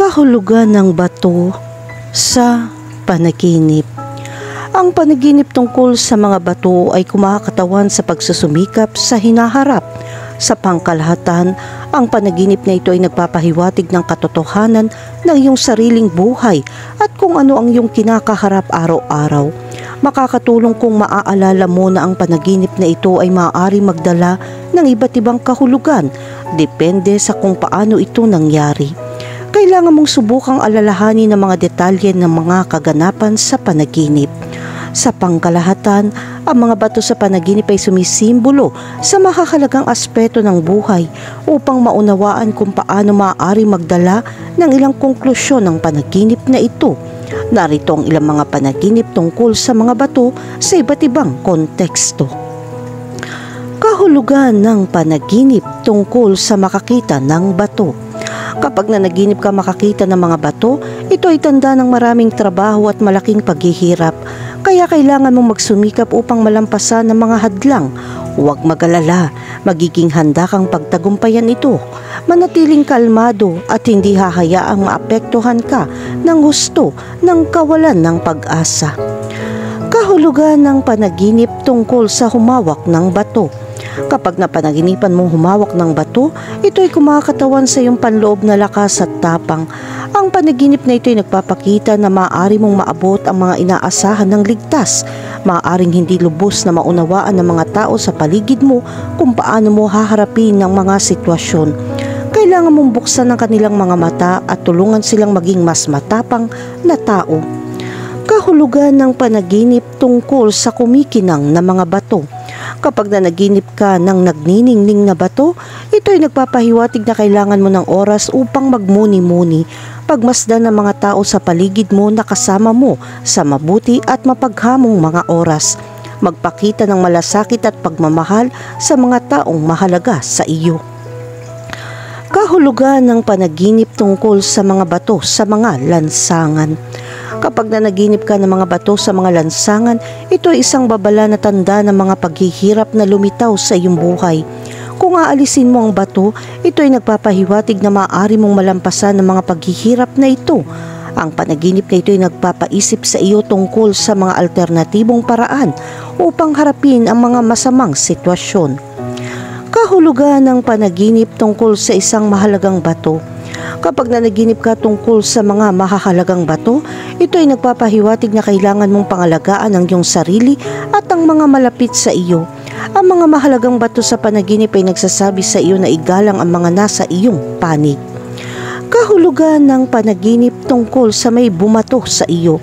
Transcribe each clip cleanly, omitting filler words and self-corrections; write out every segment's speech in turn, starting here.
Kahulugan ng bato sa panaginip. Ang panaginip tungkol sa mga bato ay kumakatawan sa pagsusumikap sa hinaharap. Sa pangkalahatan, ang panaginip na ito ay nagpapahiwatig ng katotohanan ng iyong sariling buhay at kung ano ang iyong kinakaharap araw-araw. Makakatulong kung maaalala mo na ang panaginip na ito ay maaari magdala ng iba't ibang kahulugan, depende sa kung paano ito nangyari. Kailangan mong subukang alalahanin ang mga detalye ng mga kaganapan sa panaginip. Sa pangkalahatan, ang mga bato sa panaginip ay sumisimbolo sa mahahalagang aspeto ng buhay upang maunawaan kung paano maaari magdala ng ilang konklusyon ng panaginip na ito. Narito ang ilang mga panaginip tungkol sa mga bato sa iba't ibang konteksto. Kahulugan ng panaginip tungkol sa makakita ng bato. Kapag nanaginip ka makakita ng mga bato, ito ay tanda ng maraming trabaho at malaking paghihirap. Kaya kailangan mong magsumikap upang malampasan ang mga hadlang. Huwag mag-alala, magiging handa kang pagtagumpayan ito. Manatiling kalmado at hindi hahayaang maapektuhan ka ng husto ng kawalan ng pag-asa. Kahulugan ng panaginip tungkol sa humawak ng bato. Kapag napanaginipan mong humawak ng bato, ito ay kumakatawan sa iyong panloob na lakas at tapang. Ang panaginip na ito ay nagpapakita na maaari mong maabot ang mga inaasahan ng ligtas. Maaaring hindi lubos na maunawaan ng mga tao sa paligid mo kung paano mo haharapin ang mga sitwasyon. Kailangan mong buksan ang kanilang mga mata at tulungan silang maging mas matapang na tao. Kahulugan ng panaginip tungkol sa kumikinang na mga bato. Kapag nanaginip ka ng nagniningning na bato, ito ay nagpapahiwatig na kailangan mo ng oras upang magmuni-muni, pagmasdan ng mga tao sa paligid mo na kasama mo sa mabuti at mapaghamong mga oras. Magpakita ng malasakit at pagmamahal sa mga taong mahalaga sa iyo. Kahulugan ng panaginip tungkol sa mga bato sa mga lansangan. Kapag nanaginip ka ng mga bato sa mga lansangan, ito ay isang babala na tanda ng mga paghihirap na lumitaw sa iyong buhay. Kung aalisin mo ang bato, ito ay nagpapahiwatig na maaari mong malampasan ng mga paghihirap na ito. Ang panaginip na ito ay nagpapaisip sa iyo tungkol sa mga alternatibong paraan upang harapin ang mga masamang sitwasyon. Kahulugan ng panaginip tungkol sa isang mahalagang bato. Kapag nanaginip ka tungkol sa mga mahahalagang bato, ito ay nagpapahiwatig na kailangan mong pangalagaan ang iyong sarili at ang mga malapit sa iyo. Ang mga mahalagang bato sa panaginip ay nagsasabi sa iyo na igalang ang mga nasa iyong panig. Kahulugan ng panaginip tungkol sa may bumato sa iyo.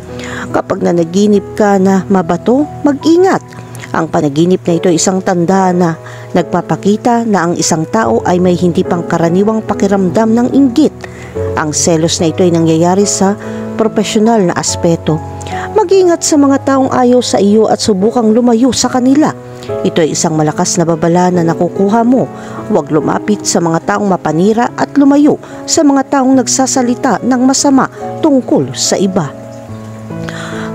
Kapag nanaginip ka na mabato, mag-ingat. Ang panaginip na ito ay isang tanda na nagpapakita na ang isang tao ay may hindi pangkaraniwang pakiramdam ng inggit. Ang selos na ito ay nangyayari sa profesional na aspeto. Mag-ingat sa mga taong ayaw sa iyo at subukang lumayo sa kanila. Ito ay isang malakas na babala na nakukuha mo. Huwag lumapit sa mga taong mapanira at lumayo sa mga taong nagsasalita ng masama tungkol sa iba.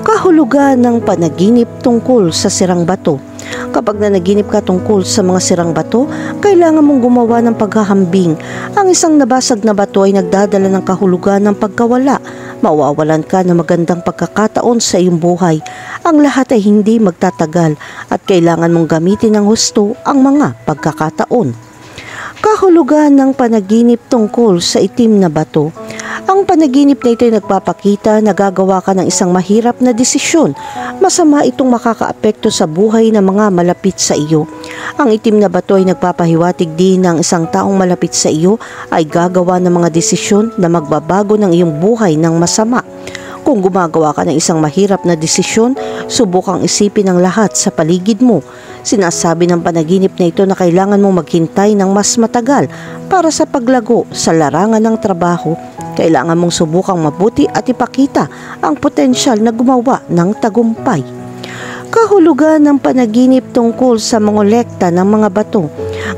Kahulugan ng panaginip tungkol sa sirang bato. Kapag nanaginip ka tungkol sa mga sirang bato, kailangan mong gumawa ng paghahambing. Ang isang nabasag na bato ay nagdadala ng kahulugan ng pagkawala. Mawawalan ka ng magandang pagkakataon sa iyong buhay. Ang lahat ay hindi magtatagal at kailangan mong gamitin ng husto ang mga pagkakataon. Kahulugan ng panaginip tungkol sa itim na bato. Ang panaginip na ito ay nagpapakita na gagawa ka ng isang mahirap na desisyon. Masama itong makakaapekto sa buhay ng mga malapit sa iyo. Ang itim na bato ay nagpapahiwatig din ng isang taong malapit sa iyo ay gagawa ng mga desisyon na magbabago ng iyong buhay ng masama. Kung gumagawa ka ng isang mahirap na desisyon, subukang isipin ang lahat sa paligid mo. Sinasabi ng panaginip na ito na kailangan mong maghintay ng mas matagal para sa paglago sa larangan ng trabaho. Kailangan mong subukang mabuti at ipakita ang potensyal na gumawa ng tagumpay. Kahulugan ng panaginip tungkol sa mangolekta ng mga bato.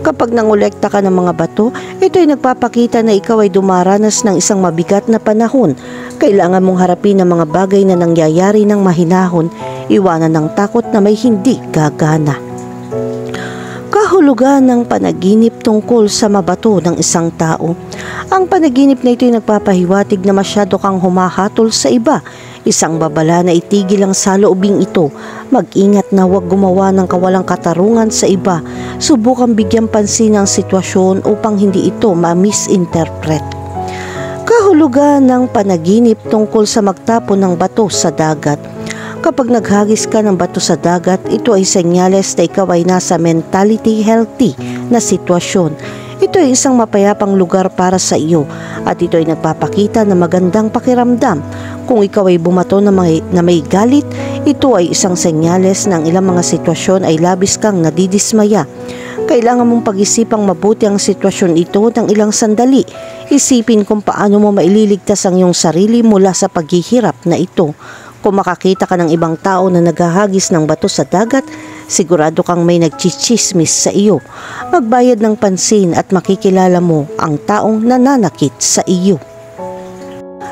Kapag nangolekta ka ng mga bato, ito ay nagpapakita na ikaw ay dumaranas ng isang mabigat na panahon. Kailangan mong harapin ang mga bagay na nangyayari ng mahinahon, iwanan ng takot na may hindi gagana. Kahulugan ng panaginip tungkol sa mabato ng isang tao. Ang panaginip na ito ay nagpapahiwatig na masyado kang humahatol sa iba. Isang babala na itigil ang saloobing ito. Mag-ingat na huwag gumawa ng kawalang katarungan sa iba. Subukang bigyan pansin ang sitwasyon upang hindi ito ma-misinterpret. Kahulugan ng panaginip tungkol sa magtapon ng bato sa dagat. Kapag naghagis ka ng bato sa dagat, ito ay senyales na ikaw ay nasa mentality healthy na sitwasyon. Ito ay isang mapayapang lugar para sa iyo at ito ay nagpapakita ng magandang pakiramdam. Kung ikaw ay bumato na may galit, ito ay isang senyales ng ilang mga sitwasyon ay labis kang nadidismaya. Kailangan mong pag-isipang mabuti ang sitwasyon ito ng ilang sandali. Isipin kung paano mo maililigtas ang iyong sarili mula sa paghihirap na ito. Kung makakita ka ng ibang tao na naghahagis ng bato sa dagat, sigurado kang may nagchichismis sa iyo. Magbayad ng pansin at makikilala mo ang taong nananakit sa iyo.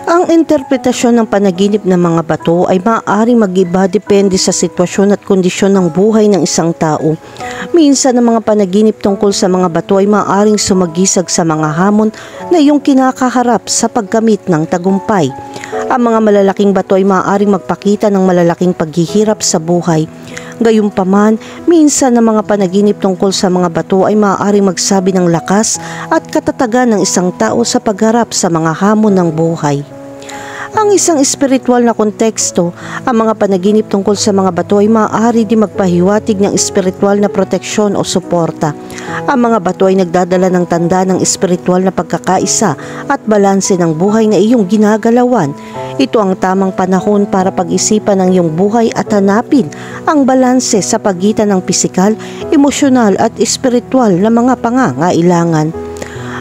Ang interpretasyon ng panaginip ng mga bato ay maaaring mag-iba depende sa sitwasyon at kondisyon ng buhay ng isang tao. Minsan ang mga panaginip tungkol sa mga bato ay maaaring sumagisag sa mga hamon na iyong kinakaharap sa pagkamit ng tagumpay. Ang mga malalaking bato ay maaaring magpakita ng malalaking paghihirap sa buhay. Gayunpaman, minsan ang mga panaginip tungkol sa mga bato ay maaaring magsabi ng lakas at katatagan ng isang tao sa pagharap sa mga hamon ng buhay. Ang isang espiritual na konteksto, ang mga panaginip tungkol sa mga bato ay maaari din magpahiwatig ng espiritual na proteksyon o suporta. Ang mga bato ay nagdadala ng tanda ng espiritual na pagkakaisa at balanse ng buhay na iyong ginagalawan. Ito ang tamang panahon para pag-isipan ng iyong buhay at hanapin ang balanse sa pagitan ng pisikal, emosyonal at espiritual na mga pangangailangan.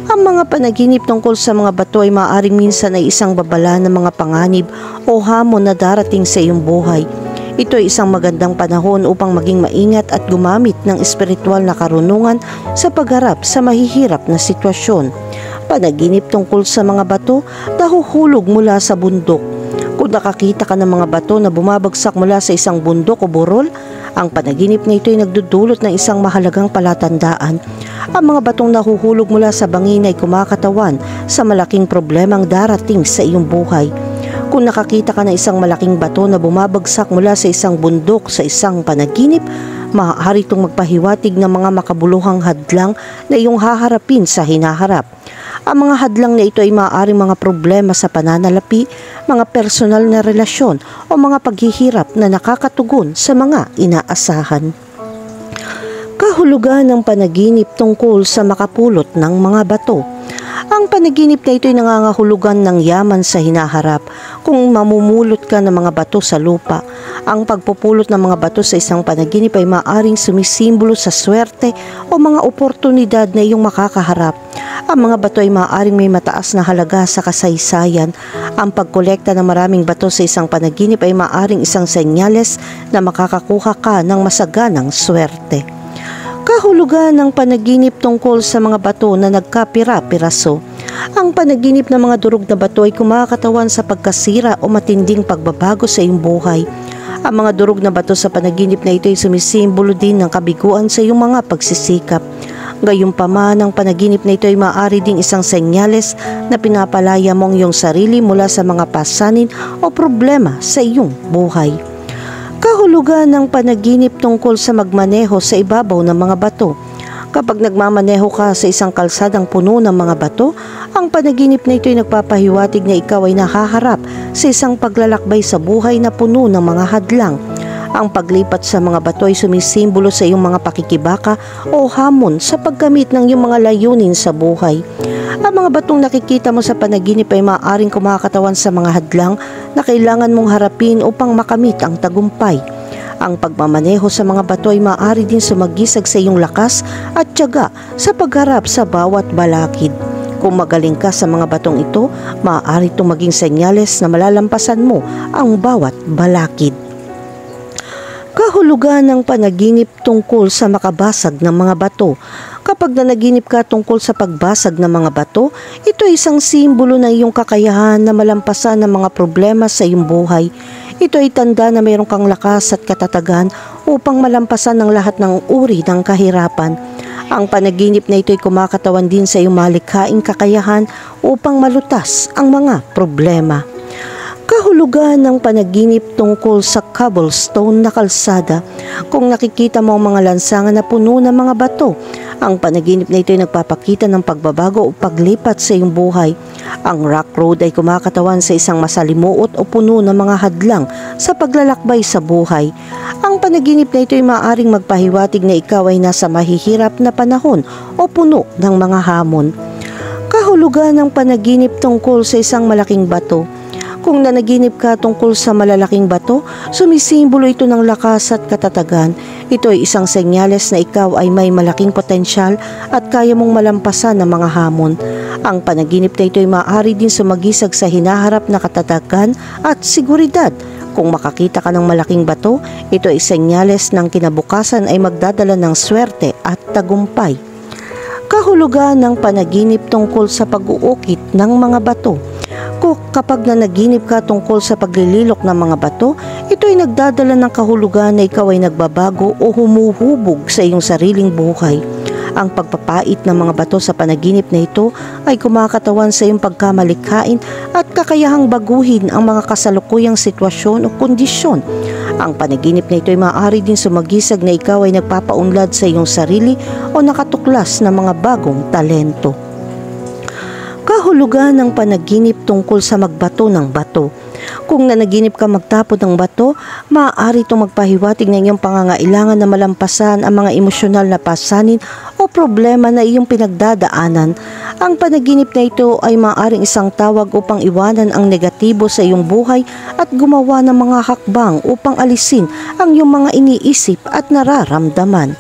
Ang mga panaginip tungkol sa mga bato ay maaaring minsan ay isang babala ng mga panganib o hamon na darating sa iyong buhay. Ito ay isang magandang panahon upang maging maingat at gumamit ng espiritual na karunungan sa pagharap sa mahihirap na sitwasyon. Panaginip tungkol sa mga bato, nahuhulog mula sa bundok. Kung nakakita ka ng mga bato na bumabagsak mula sa isang bundok o burol, ang panaginip na ito ay nagdudulot ng isang mahalagang palatandaan. Ang mga batong nahuhulog mula sa bangin ay kumakatawan sa malaking problemang darating sa iyong buhay. Kung nakakita ka ng isang malaking bato na bumabagsak mula sa isang bundok sa isang panaginip, maaari itong magpahiwatig ng mga makabuluhang hadlang na iyong haharapin sa hinaharap. Ang mga hadlang na ito ay maaaring mga problema sa pananalapi, mga personal na relasyon o mga paghihirap na nakakatugon sa mga inaasahan. Kahulugan ng panaginip tungkol sa makapulot ng mga bato. Ang panaginip na ito ay nangangahulugan ng yaman sa hinaharap. Kung mamumulot ka ng mga bato sa lupa, ang pagpupulot ng mga bato sa isang panaginip ay maaaring sumisimbolo sa swerte o mga oportunidad na iyong makakaharap. Ang mga bato ay maaaring may mataas na halaga sa kasaysayan. Ang pagkolekta ng maraming bato sa isang panaginip ay maaaring isang senyales na makakakuha ka ng masaganang swerte. Kahulugan ng panaginip tungkol sa mga bato na nagkapira-piraso. Ang panaginip ng mga durog na bato ay kumakatawan sa pagkasira o matinding pagbabago sa iyong buhay. Ang mga durog na bato sa panaginip na ito ay sumisimbolo din ng kabiguan sa iyong mga pagsisikap. Gayunpaman, ang panaginip na ito ay maaari ding isang senyales na pinapalaya mo ang iyong sarili mula sa mga pasanin o problema sa iyong buhay. Kahulugan ng panaginip tungkol sa magmaneho sa ibabaw ng mga bato. Kapag nagmamaneho ka sa isang kalsadang puno ng mga bato, ang panaginip na ito ay nagpapahiwatig na ikaw ay nahaharap sa isang paglalakbay sa buhay na puno ng mga hadlang. Ang paglipat sa mga bato ay sumisimbolo sa iyong mga pakikibaka o hamon sa paggamit ng iyong mga layunin sa buhay. Ang mga batong nakikita mo sa panaginip ay maaaring kumakatawan sa mga hadlang na kailangan mong harapin upang makamit ang tagumpay. Ang pagmamaneho sa mga bato ay maaari din sumagisag sa iyong lakas at tiyaga sa pagharap sa bawat balakid. Kung magaling ka sa mga batong ito, maaari itong maging senyales na malalampasan mo ang bawat balakid. Kahulugan ng panaginip tungkol sa makabasag ng mga bato. Kapag nanaginip ka tungkol sa pagbasag ng mga bato, ito ay isang simbolo ng iyong kakayahan na malampasan ng mga problema sa iyong buhay. Ito ay tanda na mayroon kang lakas at katatagan upang malampasan ng lahat ng uri ng kahirapan. Ang panaginip na ito ay kumakatawan din sa iyong malikhaing kakayahan upang malutas ang mga problema. Kahulugan ng panaginip tungkol sa cobblestone na kalsada. Kung nakikita mo ang mga lansangan na puno ng mga bato, ang panaginip na ito ay nagpapakita ng pagbabago o paglipat sa iyong buhay. Ang rock road ay kumakatawan sa isang masalimuot o puno ng mga hadlang sa paglalakbay sa buhay. Ang panaginip na ito ay maaaring magpahiwatig na ikaw ay nasa mahihirap na panahon o puno ng mga hamon. Kahulugan ng panaginip tungkol sa isang malaking bato. Kung nanaginip ka tungkol sa malalaking bato, sumisimbolo ito ng lakas at katatagan. Ito ay isang senyales na ikaw ay may malaking potensyal at kaya mong malampasan ng mga hamon. Ang panaginip na ito ay maaari din sumagisag sa hinaharap na katatagan at seguridad. Kung makakita ka ng malaking bato, ito ay senyales ng kinabukasan ay magdadala ng swerte at tagumpay. Kahulugan ng panaginip tungkol sa pag-uukit ng mga bato. Kapag nanaginip ka tungkol sa paglililok ng mga bato, ito ay nagdadala ng kahulugan na ikaw ay nagbabago o humuhubog sa iyong sariling buhay. Ang pagpapait ng mga bato sa panaginip na ito ay kumakatawan sa iyong pagkamalikhain at kakayahang baguhin ang mga kasalukuyang sitwasyon o kondisyon. Ang panaginip na ito ay maaari din sumagisag na ikaw ay nagpapaunlad sa iyong sarili o nakatuklas ng mga bagong talento. Kahulugan ng panaginip tungkol sa magbato ng bato. Kung nanaginip ka magtapon ng bato, maaari itong magpahiwatig ng iyong pangangailangan na malampasan ang mga emosyonal na pasanin o problema na iyong pinagdadaanan. Ang panaginip na ito ay maaaring isang tawag upang iwanan ang negatibo sa iyong buhay at gumawa ng mga hakbang upang alisin ang iyong mga iniisip at nararamdaman.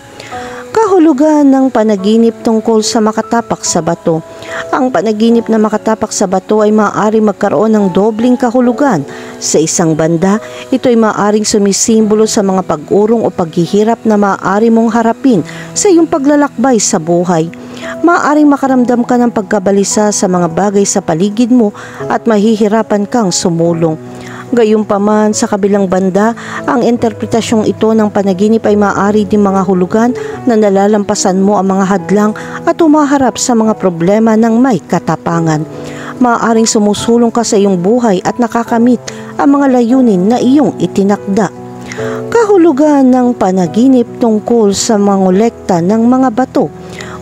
Kahulugan ng panaginip tungkol sa makatapak sa bato. Ang panaginip na makatapak sa bato ay maaari magkaroon ng dobling kahulugan. Sa isang banda, ito ay maaaring sumisimbolo sa mga pag-urong o paghihirap na maaari mong harapin sa iyong paglalakbay sa buhay. Maaaring makaramdam ka ng pagkabalisa sa mga bagay sa paligid mo at mahihirapan kang sumulong. Gayunpaman, sa kabilang banda, ang interpretasyong ito ng panaginip ay maaari din mga hulugan na nalalampasan mo ang mga hadlang at umaharap sa mga problema ng may katapangan. Maaaring sumusulong ka sa iyong buhay at nakakamit ang mga layunin na iyong itinakda. Kahulugan ng panaginip tungkol sa mangolekta ng mga bato.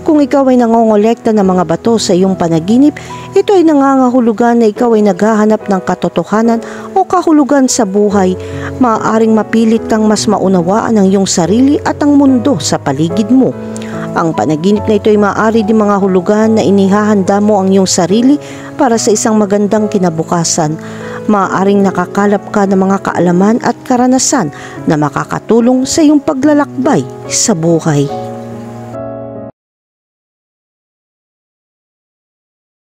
Kung ikaw ay nangongolekta ng mga bato sa iyong panaginip, ito ay nangangahulugan na ikaw ay naghahanap ng katotohanan o kahulugan sa buhay. Maaaring mapilit kang mas maunawaan ang iyong sarili at ang mundo sa paligid mo. Ang panaginip na ito ay maaari din mga hulugan na inihahanda mo ang iyong sarili para sa isang magandang kinabukasan. Maaaring nakakalap ka ng mga kaalaman at karanasan na makakatulong sa iyong paglalakbay sa buhay.